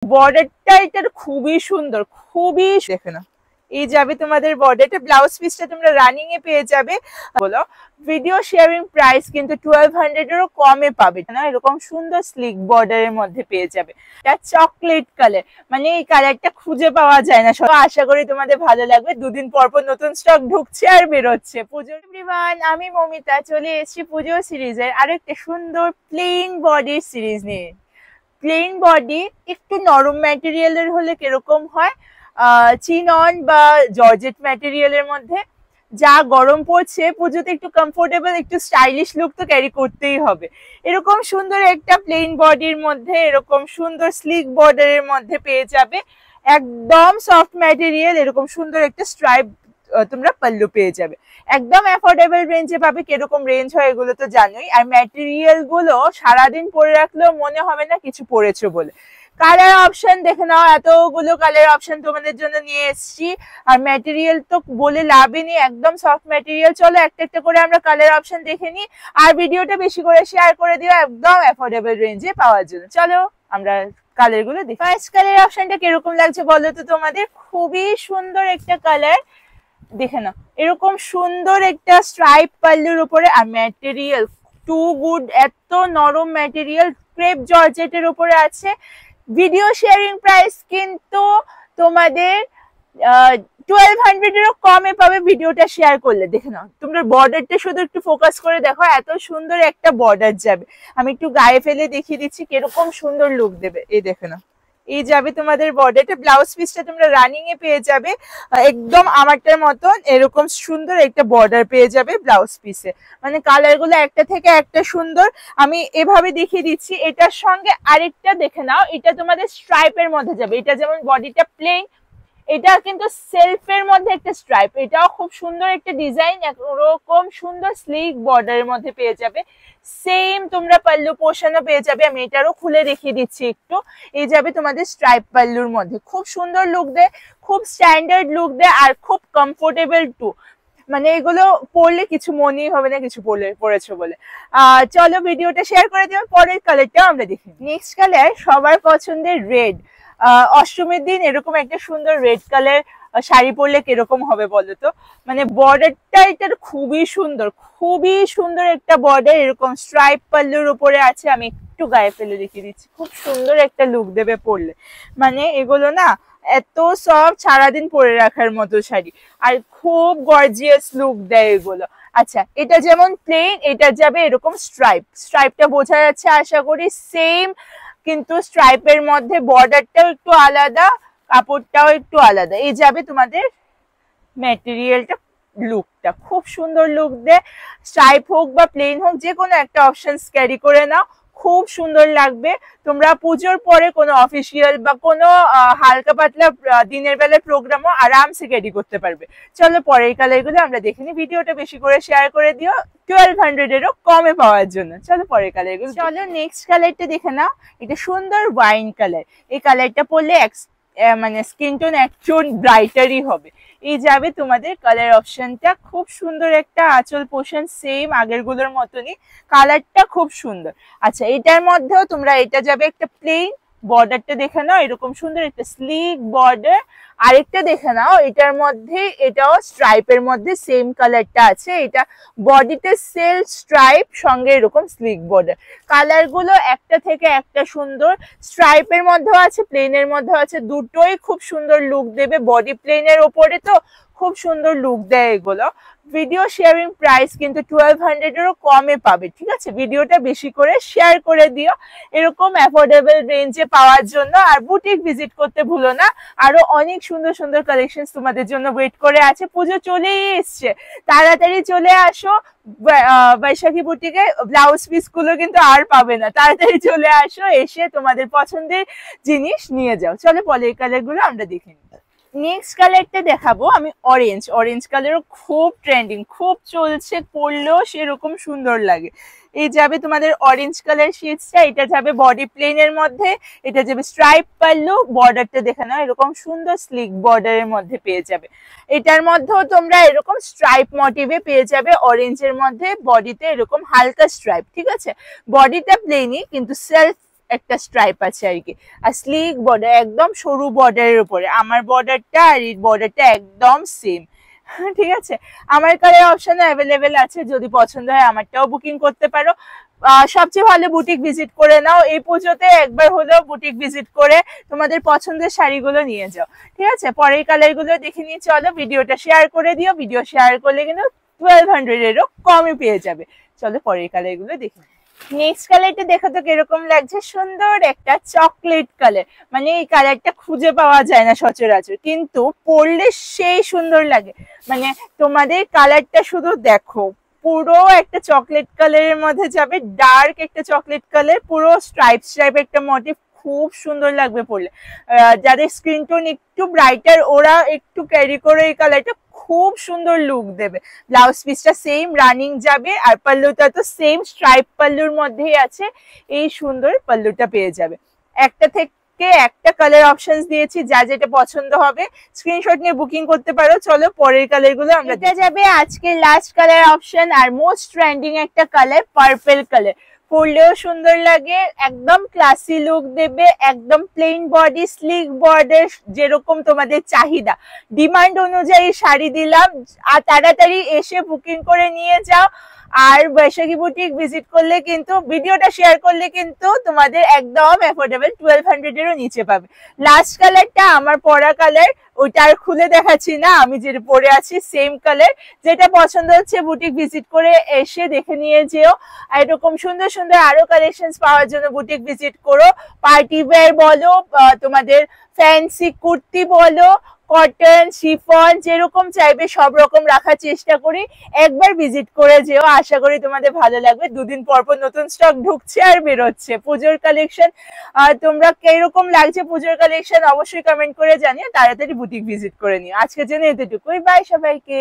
বর্ডারটা এটার খুবই সুন্দর, খুবই দেখে না। এই যাবে তোমাদের বর্ডারটা, ব্লাউজ পিসটা তোমরা রানিং এ পেয়ে যাবে। বলো ভিডিও শেয়ারিং প্রাইস কিন্তু 1200 এরও কমে পাবে না, এরকম সুন্দর স্লিক বর্ডারের মধ্যে পেয়ে যাবে। এটা চকলেট কালার, মানে এই কালারটা খুঁজে পাওয়া যায় না। আশা করি তোমাদের ভালো লাগবে। দুদিন পর পর নতুন স্টক ঢুকছে আর বেরোচ্ছে। পুজো এভরিওয়ান, আমি মমিতা চলে এসেছি পুজো সিরিজের আরো একটা সুন্দর প্লেন বডির সিরিজ নিয়ে। প্লেন বডি একটু নরম ম্যাটেরিয়ালের হলে কিরকম হয়, চিনন বা জর্জেট ম্যাটেরিয়ালের মধ্যে। যা গরম পড়ছে পুজোতে একটু কমফোর্টেবল, একটু স্টাইলিশ লুক তো ক্যারি করতেই হবে। এরকম সুন্দর একটা প্লেন বডির মধ্যে এরকম সুন্দর স্লিক বর্ডারের মধ্যে পেয়ে যাবে। একদম সফট ম্যাটেরিয়াল, এরকম সুন্দর একটা স্ট্রাইপ তোমরা পাল্লু পেয়ে যাবে। একদম অ্যাফোর্ডেবল রেঞ্জে পাবে। কিরকম রেঞ্জ হয় এগুলো তো জানোই। আর ম্যাটেরিয়াল গুলো সারাদিন পরে রাখলেও মনে হবে না কিছু পরেছো বলে। কালার অপশন দেখে নাও, এতগুলো কালার অপশন তোমাদের জন্য নিয়ে এসেছি। আর ম্যাটেরিয়াল তো বলে লাভই নেই, একদম সফট ম্যাটেরিয়াল। চলো একটা একটা করে আমরা কালার অপশন দেখে নিই, আর ভিডিওটা বেশি করে শেয়ার করে দিও একদম অ্যাফোর্ডেবল রেঞ্জে পাওয়ার জন্য। চলো আমরা কালার গুলো দেখি। ফার্স্ট কালার অপশনটা কিরকম লাগছে বলো তো তোমাদের? খুবই সুন্দর একটা কালার, দেখে নাও। এরকম সুন্দর একটা স্ট্রাইপ পাল্লুর উপরে, আর ম্যাটেরিয়াল টু গুড, এত নরম ম্যাটেরিয়াল, ক্রেপ জর্জেটের উপরে আছে। ভিডিও শেয়ারিং প্রাইস কিন্তু তোমাদের 1200 এরও কমে পাবে ভিডিওটা শেয়ার করলে। দেখে নাও, তোমরা বর্ডারটা শুধু একটু ফোকাস করে দেখো, এত সুন্দর একটা বর্ডার যাবে। আমি একটু গায়ে ফেলে দেখিয়ে দিচ্ছি কিরকম সুন্দর লুক দেবে। এই দেখে নাও, এই যাবে তোমাদের বর্ডারটা। ব্লাউজ পিসটা তোমরা রানিং এ পেয়ে যাবে একদম আমারটার মতন, এরকম সুন্দর একটা বর্ডার পেয়ে যাবে ব্লাউজ পিসে। মানে কালার গুলো একটা থেকে একটা সুন্দর। আমি এভাবে দেখিয়ে দিচ্ছি। এটার সঙ্গে আরেকটা দেখে নাও, এটা তোমাদের স্ট্রাইপের মধ্যে যাবে। এটা যেমন বডিটা প্লেন, এটা কিন্তু সেলফের মধ্যে একটা স্ট্রাইপ। এটাও খুব সুন্দর একটা ডিজাইন, এরকম সুন্দর স্লিক বর্ডারের মধ্যে পেয়ে যাবে। সেম তোমরা পাল্লু পোর্শনও পেয়ে যাবে। আমি এটারও খুলে দেখিয়ে দিচ্ছি একটু। এই যাবে তোমাদের স্ট্রাইপ পাল্লুর মধ্যে, খুব সুন্দর লুক দেয়, খুব স্ট্যান্ডার্ড লুক দেয়, আর খুব কমফোর্টেবল টু। মানে এগুলো পরলে কিছু মনেই হবে না কিছু পরেছো বলে। চলো ভিডিওটা শেয়ার করে দিও। পরের কালারটাও আমরা দেখি। নেক্সট কালার সবার পছন্দের রেড। অষ্টমীর দিন এরকম একটা সুন্দর রেড কালার শাড়ি পরলে কিরকম হবে বলো তো? মানে বর্ডারটা এটার খুবই সুন্দর, খুবই সুন্দর একটা বর্ডার, এরকম স্ট্রাইপ পাল্লুর উপরে আছে। আমি একটু গায়ে ফেলে দেখিয়ে দিচ্ছি, খুব সুন্দর একটা লুক দেবে পরলে। মানে এগুলো না এত সব সারাদিন পরে রাখার মতো শাড়ি, আর খুব গর্জিয়াস লুক দেয় এগুলো। আচ্ছা, এটা যেমন প্লেন, এটা যাবে এরকম স্ট্রাইপ। স্ট্রাইপটা বোঝা যাচ্ছে আশা করি। সেম কিন্তু স্ট্রাইপের মধ্যে বর্ডারটাও একটু আলাদা, কাপড়টাও একটু আলাদা। এই যাবে তোমাদের ম্যাটেরিয়ালটা, লুকটা খুব সুন্দর লুক দেয়। স্ট্রাইপ হোক বা প্লেন হোক, যে কোনো একটা অপশন ক্যারি করে নাও, খুব সুন্দর লাগবে। তোমরা পুজোর পরে কোনো অফিসিয়াল বা কোনো হালকা পাতলা দিনের বেলায় প্রোগ্রামও আরামসে ক্যারি করতে পারবে। চলো পরের কালারগুলো আমরা দেখে নিই। ভিডিওটা বেশি করে শেয়ার করে দিও 1200 এরও কমে পাওয়ার জন্য। চলো পরের কালারগুলো। চলো নেক্সট কালারটা দেখে নাও। এটা সুন্দর ওয়াইন কালার। এই কালারটা পরলে মানে স্কিন টোন একটু ব্রাইটারই হবে। এই যাবে তোমাদের কালার অপশনটা, খুব সুন্দর একটা আঁচল পোর্শন, সেম আগের গুলোর মতনই, কালারটা খুব সুন্দর। আচ্ছা, এটার মধ্যেও তোমরা, এটা যাবে একটা প্লেন, বর্ডারটা দেখে নাও এরকম সুন্দর একটা স্লিক বর্ডার। আরেকটা দেখে নাও, এটার মধ্যে এটাও স্ট্রাইপের মধ্যে সেম কালারটা আছে। এটা বডিতে সেলফ স্ট্রাইপ, সঙ্গে এরকম স্লিক বর্ডার। কালার গুলো একটা থেকে একটা সুন্দর। স্ট্রাইপের মধ্যেও আছে, প্লেনের মধ্যেও আছে, দুটোই খুব সুন্দর লুক দেবে। বডি প্লেনের ওপরে তো খুব সুন্দর লুক দেয় এগুলো। ভিডিও শেয়ারিং প্রাইস কিন্তু 1200 এরও কমে পাবে। ঠিক আছে, ভিডিওটা বেশি করে শেয়ার করে দিও এরকম অ্যাফোর্ডেবল রেঞ্জে পাওয়ার জন্য। আর বুটিক ভিজিট করতে ভুলো না, আরো অনেক সুন্দর সুন্দর কালেকশন তোমাদের জন্য ওয়েট করে আছে। পুজো চলেই এসছে, তাড়াতাড়ি চলে আসো বৈশাখী বুটিকে। ব্লাউজ পিস গুলো কিন্তু আর পাবে না, তাড়াতাড়ি চলে আসো, এসে তোমাদের পছন্দের জিনিস নিয়ে যাও। চলো পরের কালার গুলো আমরা দেখে নিই। নেক্সট কালারটা দেখাবো আমি অরেঞ্জ। অরেঞ্জ কালারও খুব ট্রেন্ডিং, খুব চলছে, পরলেও সেরকম সুন্দর লাগে। এই যাবে তোমাদের অরেঞ্জ কালার শেডসটা। এটা যাবে বডি প্লেনের মধ্যে, এটা যাবে স্ট্রাইপ পাল্লু। বর্ডারটা দেখে নাও, এরকম সুন্দর স্লিক বর্ডারের মধ্যে পেয়ে যাবে। এটার মধ্যেও তোমরা এরকম স্ট্রাইপ মোটিভে পেয়ে যাবে অরেঞ্জের মধ্যে। বডিতে এরকম হালকা স্ট্রাইপ, ঠিক আছে। বডিটা প্লেনই কিন্তু সেলফ একটা স্ট্রাইপ আছে আর কি, আর স্লিক বর্ডার, একদম সরু বর্ডারের উপরে। আমার বর্ডারটা আর এই বর্ডারটা একদম সেম। ঠিক আছে, আমার কালার অপশন অ্যাভেলেবেল আছে, যদি পছন্দ হয় আমারটাও বুকিং করতে পারো। সবচেয়ে ভালো বুটিক ভিজিট করে নাও, এই পুজোতে একবার হলেও বুটিক ভিজিট করে তোমাদের পছন্দের শাড়িগুলো নিয়ে যাও। ঠিক আছে, পরের কালার গুলো দেখে নিয়ে চলো। ভিডিওটা শেয়ার করে দিও, ভিডিও শেয়ার করলে কিন্তু 1200-এরও কমে পেয়ে যাবে। চলো পরের কালার গুলো দেখে। নেক্সট কালারটা দেখো তো কিরকম লাগছে, সুন্দর একটা চকলেট কালার। মানে এই কালারটা খুঁজে পাওয়া যায় না সচরাচর, কিন্তু পরলে সেই সুন্দর লাগে। মানে তোমাদের কালারটা শুধু দেখো, পুরো একটা চকলেট কালারের মধ্যে যাবে, ডার্ক একটা চকলেট কালার, পুরো স্ট্রাইপ স্ট্রাইপ একটা মোটিভ, খুব সুন্দর লাগবে পরলে। যাদের স্কিন টোন একটু ব্রাইটার ওরা একটু ক্যারি করে এই কালারটা, খুব সুন্দর লুক দেবে। ব্লাউজ পিসটা সেম রানিং যাবে, আর পাল্লুটা তো সেম স্ট্রাইপ পাল্লুর মধ্যেই আছে, এই সুন্দর পাল্লুটা পেয়ে যাবে। একটা থেকে একটা কালার অপশনস দিয়েছি, যা যেটা পছন্দ হবে স্ক্রিনশট নিয়ে বুকিং করতে পারো। চলো পরের কালার গুলো আমরা দেখে যাবে। আজকের লাস্ট কালার অপশন আর মোস্ট ট্রেন্ডিং একটা কালার, পার্পল কালার। পরলেও সুন্দর লাগে, একদম ক্লাসি লুক দেবে, একদম প্লেন বডি, স্লিক বর্ডার, যেরকম তোমাদের চাহিদা ডিমান্ড অনুযায়ী শাড়ি দিলাম। আর তাড়াতাড়ি এসে বুকিং করে নিয়ে যাও। আর বৈশাখী বুটিক ভিজিট করলে কিন্তু, ভিডিওটা শেয়ার করলে কিন্তু তোমাদের একদম অ্যাফোর্ডেবল 1200-এরও নিচে পাবে। লাস্ট কালারটা আমার পরা কালার, ওইটা আর খুলে দেখাচ্ছি না, আমি যেটা পরে আছি সেম কালার। যেটা পছন্দ হচ্ছে বুটিক ভিজিট করে এসে দেখে নিয়ে যেও। আর এরকম সুন্দর সুন্দর আরো কালেকশন পাওয়ার জন্য বুটিক ভিজিট করো। পার্টি ওয়্যার বলো, তোমাদের ফ্যান্সি কুর্তি বলো, কটন, শিফন, যেরকম চাইবে সব রকম রাখার চেষ্টা করি। একবার ভিজিট করে যেও, আশা করি তোমাদের ভালো লাগবে। দুদিন পর পর নতুন স্টক ঢুকছে আর বেরোচ্ছে পুজোর কালেকশন। তোমরা কিরকম লাগছে পুজোর কালেকশন অবশ্যই কমেন্ট করে জানিও। তাড়াতাড়ি বুটিক ভিজিট করে নিও। আজকের জন্য এতটুকুই, বাই সবাইকে।